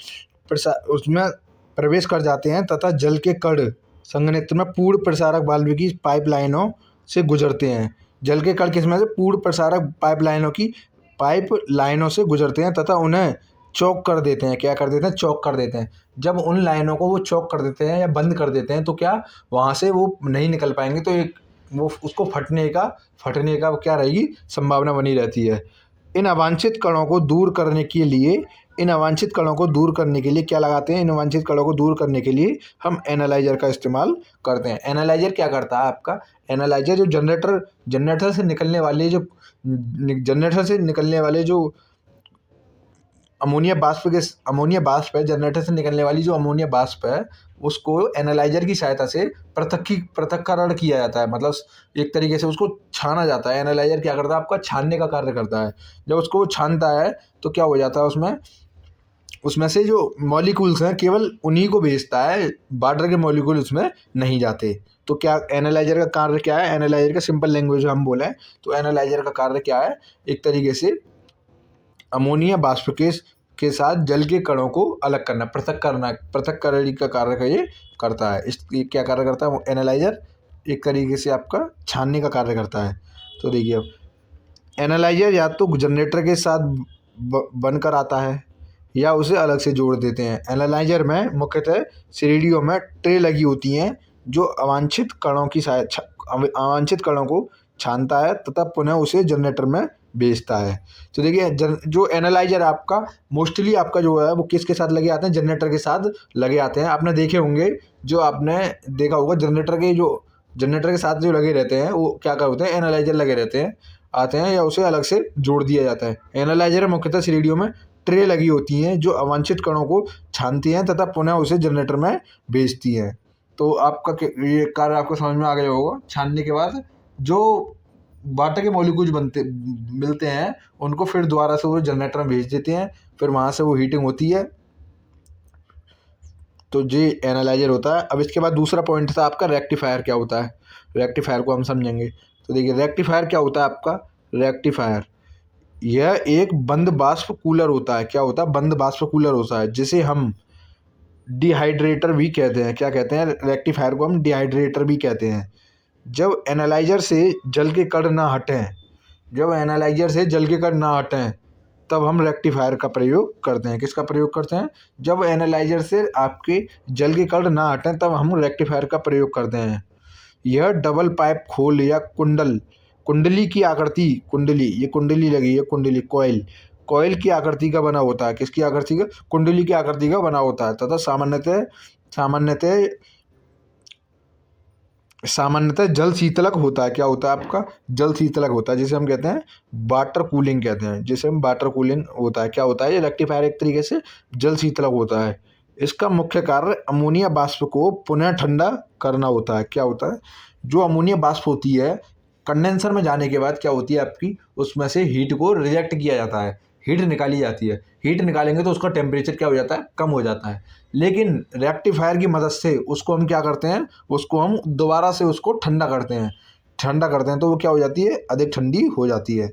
उसमें प्रवेश कर जाते हैं तथा जल के कण संघनित्र में पूर्ण प्रसारक वाल्व की पाइपलाइनों से गुजरते हैं। जल के कण किसमें से, पूर्ण प्रसारक पाइपलाइनों से गुजरते हैं तथा उन्हें चौक कर देते हैं। क्या कर देते हैं, चौक कर देते हैं। जब उन लाइनों को वो चौक कर देते हैं या बंद कर देते हैं तो क्या वहाँ से वो नहीं निकल पाएंगे, तो एक वो उसको फटने का क्या रहेगी, संभावना बनी रहती है। इन अवांछित कणों को दूर करने के लिए क्या लगाते हैं, इन अवांछित कणों को दूर करने के लिए हम एनालाइजर का इस्तेमाल करते हैं। एनालाइजर क्या करता है आपका, एनालाइजर जो जनरेटर से निकलने वाले जो अमोनिया बाष्प है, जनरेटर से निकलने वाली जो अमोनिया बाष्प है, उसको एनालाइजर की सहायता से पृथक्करण किया जाता है। मतलब एक तरीके से उसको छाना जाता है। एनालाइजर क्या करता है, आपका छानने का कार्य करता है। जब उसको छानता है तो क्या हो जाता है, उसमें से जो मॉलिक्यूल्स हैं केवल उन्हीं को भेजता है, वाटर के मॉलिक्यूल उसमें नहीं जाते। तो क्या एनालाइजर का कार्य क्या है, एनालाइजर का सिंपल लैंग्वेज में हम बोलें तो एनालाइजर का कार्य क्या है, एक तरीके से अमोनिया बाष्प के साथ जल के कणों को अलग करना, पृथक्करण का कार्य ये करता है। ये क्या कार्य करता है एनालाइजर, एक तरीके से आपका छानने का कार्य करता है। तो देखिए अब एनालाइजर या तो जनरेटर के साथ बनकर आता है या उसे अलग से जोड़ देते हैं। एनालाइजर में मुख्यतः श्रेणियों में ट्रे लगी होती हैं जो अवांछित कणों को छानता है तथा पुनः उसे जनरेटर में भेजता है। तो देखिए जो एनालाइजर आपका मोस्टली आपका जो है वो किसके साथ लगे आते हैं, जनरेटर के साथ लगे आते हैं। आपने देखे होंगे, जो आपने देखा होगा जनरेटर के साथ जो लगे रहते हैं वो क्या होते हैं, एनालाइजर लगे रहते हैं, आते हैं, या उसे अलग से जोड़ दिया जाता है। एनालाइजर मुख्यतः श्रेणियों में ट्रे लगी होती हैं जो अवांछित कणों को छानती हैं तथा पुनः उसे जनरेटर में भेजती हैं। तो आपका ये कार्य आपको समझ में आ गया होगा। छानने के बाद जो वाटर के मॉलिक्यूल्स मिलते हैं उनको फिर दोबारा से वो जनरेटर में भेज देते हैं, फिर वहाँ से वो हीटिंग होती है। तो ये एनालाइजर होता है। अब इसके बाद दूसरा पॉइंट था आपका रेक्टिफायर क्या होता है। रेक्टिफायर को हम समझेंगे। तो देखिए रेक्टिफायर क्या होता है आपका, रेक्टिफायर यह एक बंद बाष्प कूलर होता है। क्या होता है, बंद बाष्प कूलर होता है, जिसे हम डिहाइड्रेटर भी कहते हैं। क्या कहते हैं, रेक्टिफायर को हम डिहाइड्रेटर भी कहते हैं। जब एनालाइजर से जल के कण ना हटें तब हम रेक्टिफायर का प्रयोग करते हैं। किसका प्रयोग करते हैं, जब एनालाइजर से आपके जल के कण ना हटें तब हम रेक्टिफायर का प्रयोग करते हैं। यह डबल पाइप खोल या कुंडली की आकृति, ये कुंडली लगी है, कॉइल की आकृति का बना होता है। किसकी आकृति का, कुंडली की आकृति का बना होता है तथा सामान्यतः जल शीतलक होता है। क्या होता है आपका, जल शीतलक होता है, जिसे हम कहते हैं वाटर कूलिंग होता है। क्या होता है, ये रेक्टिफायर एक तरीके से जल शीतलक होता है। इसका मुख्य कार्य अमोनिया बाष्प को पुनः ठंडा करना होता है। क्या होता है, जो अमोनिया बाष्प होती है कंडेंसर में जाने के बाद क्या होती है आपकी, उसमें से हीट को रिजेक्ट किया जाता है, हीट निकाली जाती है। हीट निकालेंगे तो उसका टेम्परेचर क्या हो जाता है, कम हो जाता है। लेकिन रेक्टिफायर की मदद से उसको हम क्या करते हैं, उसको हम दोबारा से उसको ठंडा करते हैं, तो वो क्या हो जाती है, अधिक ठंडी हो जाती है।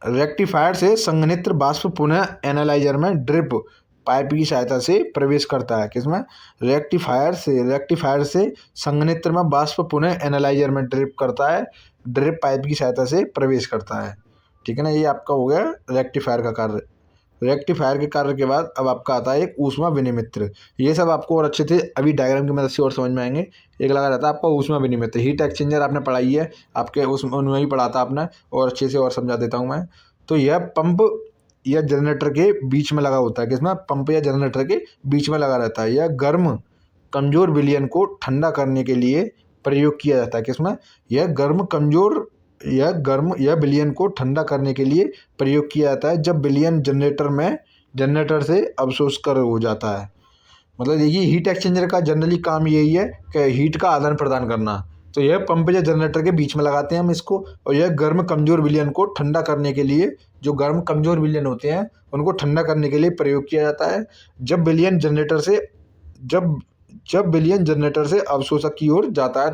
रेक्टिफायर से संघनित्र बाष्प पुनः एनालाइजर में ड्रिप पाइप की सहायता से प्रवेश करता है। किसमें, रेक्टिफायर से संघनित्र में बाष्प पुनः एनालाइजर में ड्रिप करता है, ड्रिप पाइप की सहायता से प्रवेश करता है। ठीक है ना, ये आपका हो गया रेक्टिफायर का कार्य। रेक्टिफायर के कार्य के बाद अब आपका आता है एक ऊष्मा विनिमित्र। ये सब आपको और अच्छे थे अभी डायग्राम की मदद से और समझ में आएंगे। एक लगा रहता है आपका ऊष्मा विनिमित्र, हीट एक्सचेंजर आपने पढ़ाई है, आपके उनमें ही पढ़ा था आपने, और अच्छे से और समझा देता हूँ मैं। तो यह पंप या जनरेटर के बीच में लगा होता है। किसमें, पंप या जनरेटर के बीच में लगा रहता है। यह गर्म कमजोर विलयन को ठंडा करने के लिए प्रयोग किया जाता है। किसमें, यह विलयन को ठंडा करने के लिए प्रयोग किया जाता है जब विलयन जनरेटर से अवशोषकर हो जाता है। मतलब देखिए, हीट एक्सचेंजर का जनरली काम यही है कि हीट का आदान प्रदान करना। तो यह पंप या जनरेटर के बीच में लगाते हैं हम इसको, और यह गर्म कमजोर विलयन को ठंडा करने के लिए, जो गर्म कमजोर विलयन होते हैं उनको ठंडा करने के लिए प्रयोग किया जाता है जब विलयन जनरेटर से अवशोषक की ओर जाता है,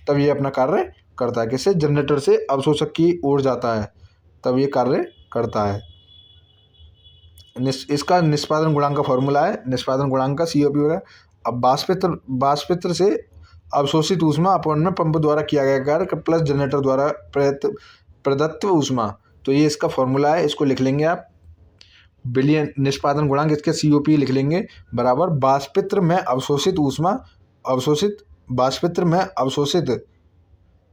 तब ये अपना कार्य करता है। किससे, जनरेटर से अवशोषक की ओर जाता है, तब ये कार्य करता है। इसका निष्पादन गुणांक का फॉर्मूला है, निष्पादन गुणांक का COP होगा। अब बाष्पित्र से अवशोषित ऊष्मा अपवन में पंप द्वारा किया गया कार्य प्लस जनरेटर द्वारा प्रदत्त ऊष्मा, तो ये इसका फॉर्मूला है, इसको लिख लेंगे आप। विलयन निष्पादन गुणांक इसके COP लिख लेंगे बराबर बाष्पित्र में अवशोषित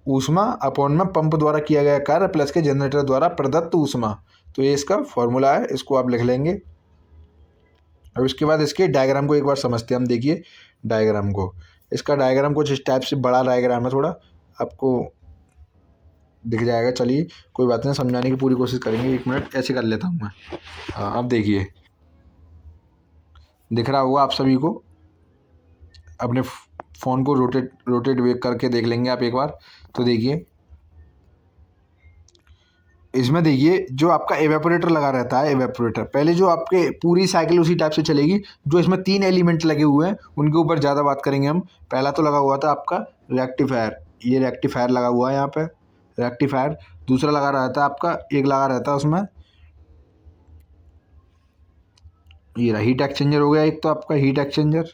ऊष्मा अपवन में पंप द्वारा किया गया कार्य प्लस के जनरेटर द्वारा प्रदत्त ऊष्मा, तो ये इसका फॉर्मूला है, इसको आप लिख लेंगे। अब इसके बाद इसके डायग्राम को एक बार समझते हैं हम। देखिए डायग्राम को, इसका डायग्राम कुछ इस टाइप से बड़ा डायग्राम है, थोड़ा आपको दिख जाएगा। चलिए कोई बात नहीं, समझाने की पूरी कोशिश करेंगे। 1 मिनट ऐसे कर लेता हूँ मैं। हाँ, अब देखिए दिख रहा होगा आप सभी को। अपने फ़ोन को रोटेट वेक करके देख लेंगे आप एक बार। तो देखिए इसमें देखिए जो आपका एवेपोरेटर लगा रहता है, एवेपोरेटर पहले जो आपके पूरी साइकिल उसी टाइप से चलेगी। जो इसमें 3 एलिमेंट लगे हुए हैं उनके ऊपर ज़्यादा बात करेंगे हम। पहला तो लगा हुआ था आपका रेक्टिफायर, ये रेक्टिफायर लगा हुआ है यहाँ पे, रेक्टिफायर। दूसरा लगा रहता है आपका, एक लगा रहता है उसमें ये रहा हीट एक्सचेंजर हो गया एक तो आपका, heat exchanger,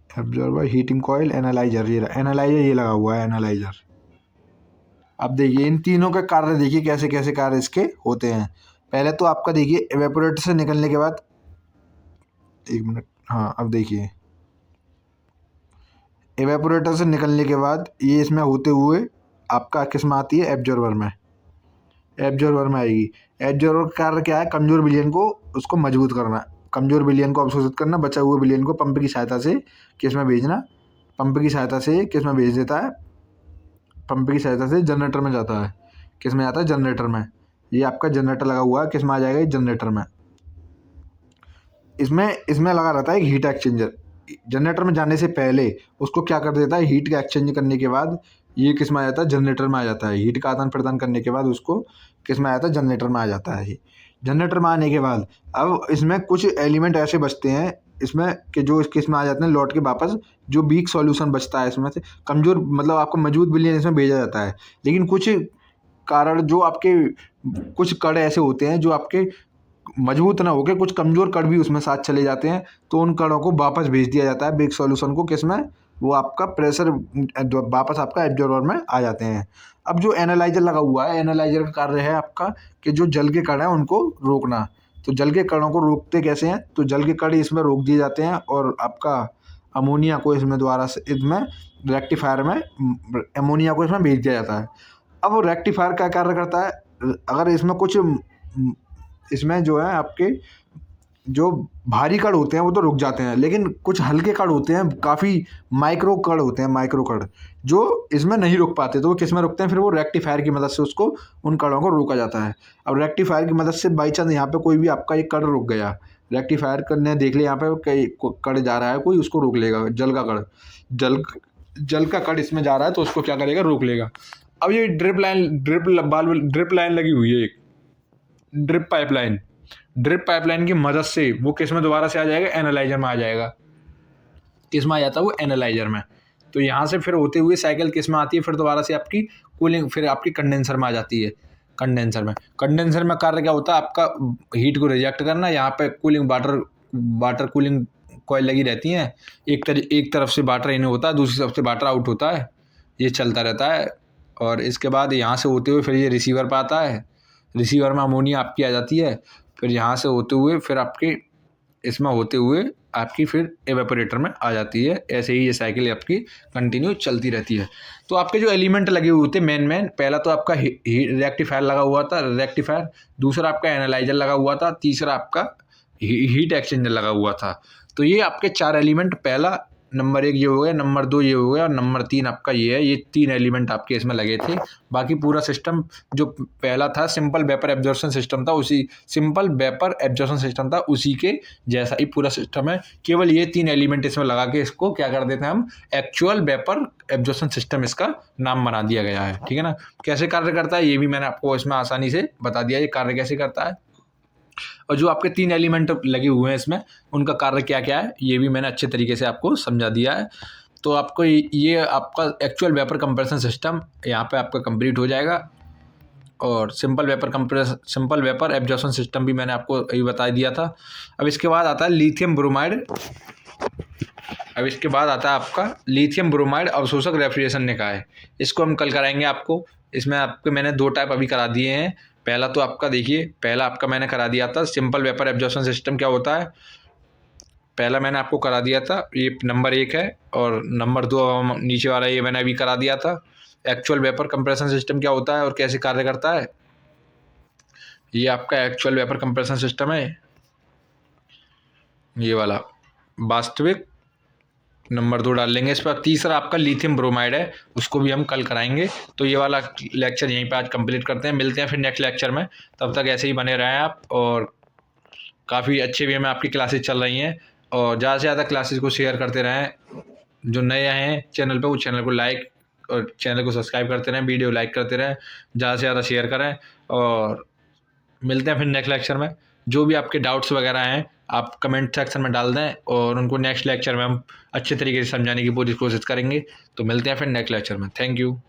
absorber, heating coil, analyser, ये रहा एनालाइजर, ये लगा हुआ है एनालाइजर। अब देखिए इन तीनों के कार्य देखिए कैसे कैसे कार्य इसके होते हैं। पहले तो आपका देखिए एवेपोरेटर से निकलने के बाद, 1 मिनट, हाँ अब देखिए एवेपोरेटर से निकलने के बाद ये इसमें होते हुए आपका किस में आती है, एब्जॉर्बर में आएगी। एब्जॉर्बर का कार्य क्या है, कमजोर विलयन को उसको मजबूत करना, कमजोर विलयन को अवशोषित करना, बचा हुए विलयन को पंप की सहायता से किस में भेजना, पंप की सहायता से किस में भेज देता है, पंप की सहायता से जनरेटर में जाता है। किस में जाता है, जनरेटर में। ये आपका जनरेटर लगा हुआ है, किस में आ जाएगा, जनरेटर में। इसमें लगा रहता है एक हीट एक्सचेंजर। जनरेटर में जाने से पहले उसको क्या कर देता है, हीट का एक्सचेंज करने के बाद ये किस में आ जाता है, जनरेटर में आ जाता है। हीट का आदान प्रदान करने के बाद उसको किस में आ जाता है, जनरेटर में आ जाता है। जनरेटर में आने के बाद अब इसमें कुछ एलिमेंट ऐसे बचते हैं इसमें कि जो किस में आ जाते हैं, लौट के वापस जो वीक सॉल्यूशन बचता है इसमें से, कमज़ोर मतलब आपको मजबूत विलयन इसमें भेजा जाता है। लेकिन कुछ कारण जो आपके कुछ कण ऐसे होते हैं जो आपके मजबूत ना होकर कुछ कमज़ोर कण भी उसमें साथ चले जाते हैं, तो उन कणों को वापस भेज दिया जाता है वीक सॉल्यूशन को, किस में, वो आपका प्रेशर वापस आपका एब्जॉर्बर में आ जाते हैं। अब जो एनालाइजर लगा हुआ है, एनालाइजर का कार्य है आपका कि जो जल के कण हैं उनको रोकना। तो जल के कणों को रोकते कैसे हैं, तो जल के कण इसमें रोक दिए जाते हैं और आपका अमोनिया को इसमें द्वारा से इसमें रेक्टिफायर में अमोनिया को इसमें भेज दिया जाता है। अब वो रेक्टिफायर क्या कार्य करता है, अगर इसमें कुछ इसमें जो है आपके जो भारी कण होते हैं वो तो रुक जाते हैं, लेकिन कुछ हल्के कण होते हैं, काफ़ी माइक्रो कण होते हैं, माइक्रो कण जो इसमें नहीं रुक पाते, तो वो किस में रुकते हैं, फिर वो रेक्टिफायर की मदद से उन कणों को रोका जाता है। अब रेक्टिफायर की मदद से बाई चांस यहाँ पे कोई भी आपका एक कण रुक गया, रेक्टिफायर करने देख ले यहाँ पे कई कण जा रहा है कोई, उसको रोक लेगा। जल का कण, जल का कण इसमें जा रहा है तो उसको क्या करेगा, रोक लेगा। अब ये ड्रिप लाइन लगी हुई है, एक ड्रिप पाइपलाइन की मदद से वो किस में दोबारा से आ जाएगा, एनालाइजर में आ जाएगा। किस में आ जाता है वो, एनालाइजर में। तो यहाँ से फिर होते हुए साइकिल किस में आती है, फिर दोबारा से आपकी कूलिंग, फिर आपकी कंडेंसर में आ जाती है। कंडेंसर में कार्य क्या होता है, आपका हीट को रिजेक्ट करना। यहाँ पे कूलिंग वाटर कूलिंग कॉइल लगी रहती हैं, एक तरफ से वाटर इन होता है, दूसरी तरफ से वाटर आउट होता है, ये चलता रहता है। और इसके बाद यहाँ से होते हुए फिर ये रिसीवर पर आता है, रिसीवर में अमोनिया आपकी आ जाती है, फिर यहाँ से होते हुए फिर आपके इसमें होते हुए आपकी फिर एवेपोरेटर में आ जाती है। ऐसे ही ये साइकिल आपकी कंटिन्यू चलती रहती है। तो आपके जो एलिमेंट लगे हुए थे मेन, पहला तो आपका रेक्टिफायर लगा हुआ था, रेक्टिफायर, दूसरा आपका एनालाइजर लगा हुआ था, तीसरा आपका हीट एक्सचेंजर लगा हुआ था। तो ये आपके 4 एलिमेंट, पहला नंबर 1 ये हो गया, नंबर 2 ये हो गया, और नंबर 3 आपका ये है। ये 3 एलिमेंट आपके इसमें लगे थे। बाकी पूरा सिस्टम जो पहला था सिंपल वेपर एब्जॉर्प्शन सिस्टम था, उसी के जैसा ही पूरा सिस्टम है। केवल ये 3 एलिमेंट इसमें लगा के इसको क्या कर देते हैं हम, एक्चुअल वेपर एब्जॉर्प्शन सिस्टम इसका नाम बना दिया गया है। ठीक है ना। कैसे कार्य करता है ये भी मैंने आपको इसमें आसानी से बता दिया, ये कार्य कैसे करता है। और जो आपके 3 एलिमेंट लगे हुए हैं इसमें, उनका कार्य क्या क्या है ये भी मैंने अच्छे तरीके से आपको समझा दिया है। तो आपको ये आपका एक्चुअल वेपर कंप्रेशन सिस्टम यहाँ पे आपका कंप्लीट हो जाएगा। और सिंपल वेपर एब्जॉर्प्शन सिस्टम भी मैंने आपको यही बता दिया था। अब इसके बाद आता है लिथियम ब्रोमाइड अवशोषक रेफ्रिजरेशन निकाय। इसको हम कल कराएंगे आपको। इसमें आपके मैंने 2 टाइप अभी करा दिए हैं। पहला तो आपका देखिए, पहला आपका मैंने करा दिया था सिंपल वेपर एब्जॉर्प्शन सिस्टम क्या होता है, पहला मैंने आपको करा दिया था, ये नंबर 1 है। और नंबर 2 नीचे वाला ये मैंने अभी करा दिया था, एक्चुअल वेपर कंप्रेशन सिस्टम क्या होता है और कैसे कार्य करता है। ये आपका एक्चुअल वेपर कंप्रेशन सिस्टम है, ये वाला वास्तविक। नंबर 2 डाल लेंगे इस पर। तीसरा आपका लिथियम ब्रोमाइड है, उसको भी हम कल कराएंगे। तो ये वाला लेक्चर यहीं पे आज कंप्लीट करते हैं, मिलते हैं फिर नेक्स्ट लेक्चर में। तब तक ऐसे ही बने रहें आप, और काफ़ी अच्छे वे में आपकी क्लासेस चल रही हैं। और ज़्यादा से ज़्यादा क्लासेस को शेयर करते रहें। जो नए आए हैं चैनल पे वो चैनल को लाइक और चैनल को सब्सक्राइब करते रहें, वीडियो लाइक करते रहें, ज़्यादा से ज़्यादा शेयर करें। और मिलते हैं फिर नेक्स्ट लेक्चर में। जो भी आपके डाउट्स वगैरह हैं आप कमेंट सेक्शन में डाल दें, और उनको नेक्स्ट लेक्चर में हम अच्छे तरीके से समझाने की पूरी कोशिश करेंगे। तो मिलते हैं फिर नेक्स्ट लेक्चर में। Thank you.